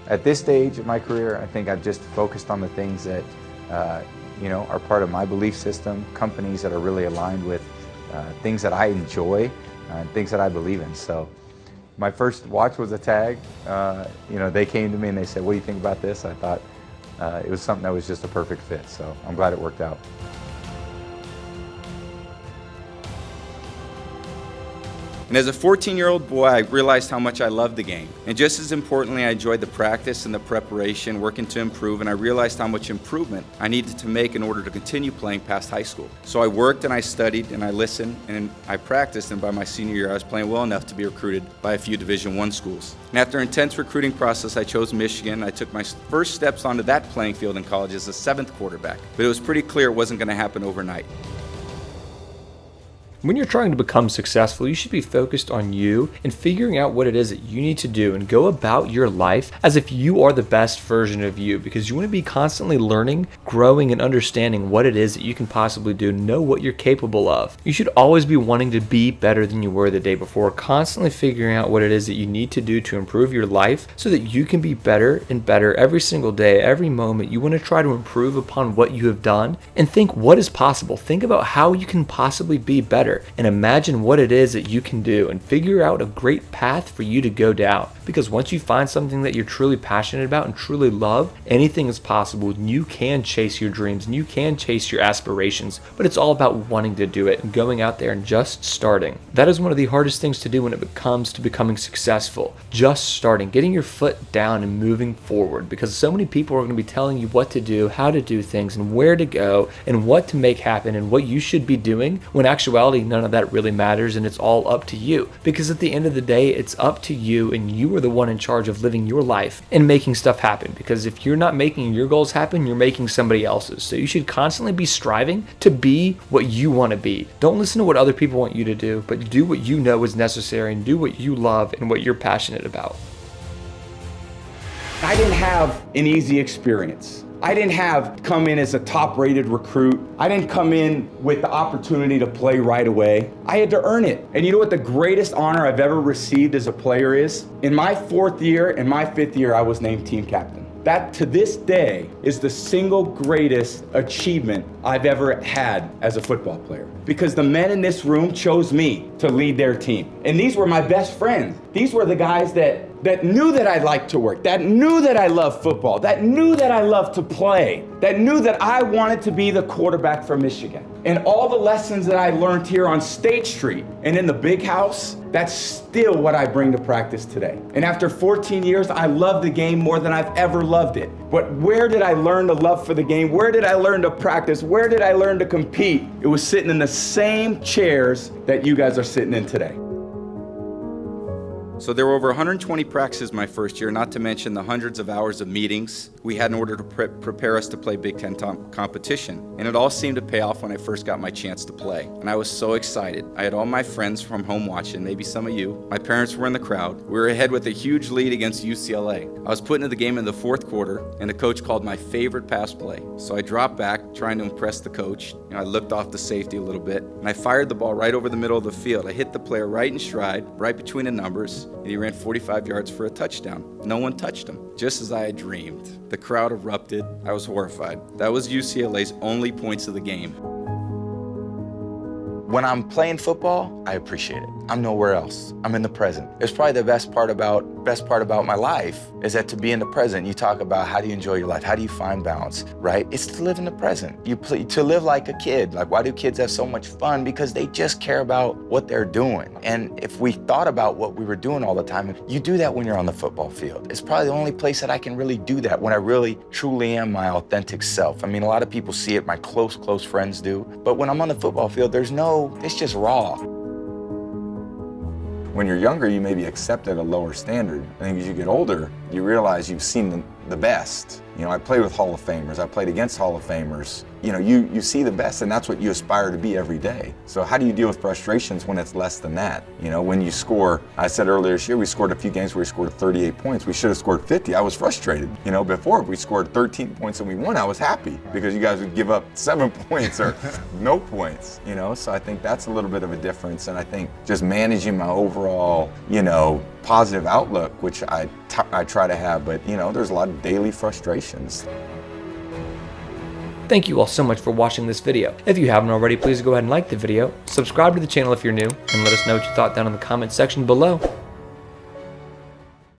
At this stage of my career, I think I've just focused on the things that are part of my belief system, companies that are really aligned with things that I enjoy and things that I believe in. So my first watch was a tag. They came to me and they said, "What do you think about this?" I thought it was something that was just a perfect fit. So I'm glad it worked out. And as a 14-year-old boy, I realized how much I loved the game. And just as importantly, I enjoyed the practice and the preparation, working to improve, and I realized how much improvement I needed to make in order to continue playing past high school. So I worked and I studied and I listened and I practiced, and by my senior year, I was playing well enough to be recruited by a few Division I schools. And after an intense recruiting process, I chose Michigan. I took my first steps onto that playing field in college as a 7th quarterback, but it was pretty clear it wasn't going to happen overnight. When you're trying to become successful, you should be focused on you and figuring out what it is that you need to do and go about your life as if you are the best version of you, because you want to be constantly learning, growing, and understanding what it is that you can possibly do, know what you're capable of. You should always be wanting to be better than you were the day before, constantly figuring out what it is that you need to do to improve your life so that you can be better and better every single day, every moment. You want to try to improve upon what you have done and think what is possible. Think about how you can possibly be better and imagine what it is that you can do and figure out a great path for you to go down. Because once you find something that you're truly passionate about and truly love, anything is possible and you can chase your dreams and you can chase your aspirations, but it's all about wanting to do it and going out there and just starting. That is one of the hardest things to do when it comes to becoming successful. Just starting, getting your foot down and moving forward, because so many people are going to be telling you what to do, how to do things, and where to go, and what to make happen, and what you should be doing, when actuality none of that really matters, and it's all up to you. Because at the end of the day, it's up to you, and you are the one in charge of living your life and making stuff happen. Because if you're not making your goals happen, you're making somebody else's. So you should constantly be striving to be what you want to be. Don't listen to what other people want you to do, but do what you know is necessary and do what you love and what you're passionate about. I didn't have an easy experience. I didn't come in as a top-rated recruit. I didn't come in with the opportunity to play right away. I had to earn it. And you know what the greatest honor I've ever received as a player is? In my 4th year and my 5th year, I was named team captain. That, to this day, is the single greatest achievement I've ever had as a football player. Because the men in this room chose me to lead their team. And these were my best friends. These were the guys that knew that I liked to work, that knew that I loved football, that knew that I loved to play, that knew that I wanted to be the quarterback for Michigan. And all the lessons that I learned here on State Street and in the big house, that's still what I bring to practice today. And after 14 years, I love the game more than I've ever loved it. But where did I learn to love for the game? Where did I learn to practice? Where did I learn to compete? It was sitting in the same chairs that you guys are sitting in today. So there were over 120 practices my first year, not to mention the hundreds of hours of meetings we had in order to prepare us to play Big Ten competition. And it all seemed to pay off when I first got my chance to play. And I was so excited. I had all my friends from home watching, maybe some of you. My parents were in the crowd. We were ahead with a huge lead against UCLA. I was put into the game in the 4th quarter, and the coach called my favorite pass play. So I dropped back, trying to impress the coach. I looked off the safety a little bit, and I fired the ball right over the middle of the field. I hit the player right in stride, right between the numbers, and he ran 45 yards for a touchdown. No one touched him, just as I had dreamed. The crowd erupted. I was horrified. That was UCLA's only points of the game. When I'm playing football, I appreciate it. I'm nowhere else. I'm in the present. It's probably the best part about my life is that to be in the present. You talk about how do you enjoy your life? How do you find balance, right? It's to live in the present. To live like a kid. Like, why do kids have so much fun? Because they just care about what they're doing. And if we thought about what we were doing all the time, you do that when you're on the football field. It's probably the only place that I can really do that, when I really, truly am my authentic self. I mean, a lot of people see it, my close friends do. But when I'm on the football field, it's just raw. When you're younger, you maybe accept at a lower standard. I think as you get older, you realize you've seen the best. You know, I played with Hall of Famers. I played against Hall of Famers. You know, you see the best, and that's what you aspire to be every day. So how do you deal with frustrations when it's less than that? You know, when you score, I said earlier this year, we scored a few games where we scored 38 points. We should have scored 50. I was frustrated. You know, before, if we scored 13 points and we won, I was happy because you guys would give up 7 points or no points, you know? So I think that's a little bit of a difference. And I think just managing my overall, you know, positive outlook, which I try to have, but you know, there's a lot of daily frustrations. Thank you all so much for watching this video. If you haven't already, please go ahead and like the video, subscribe to the channel if you're new, and let us know what you thought down in the comments section below.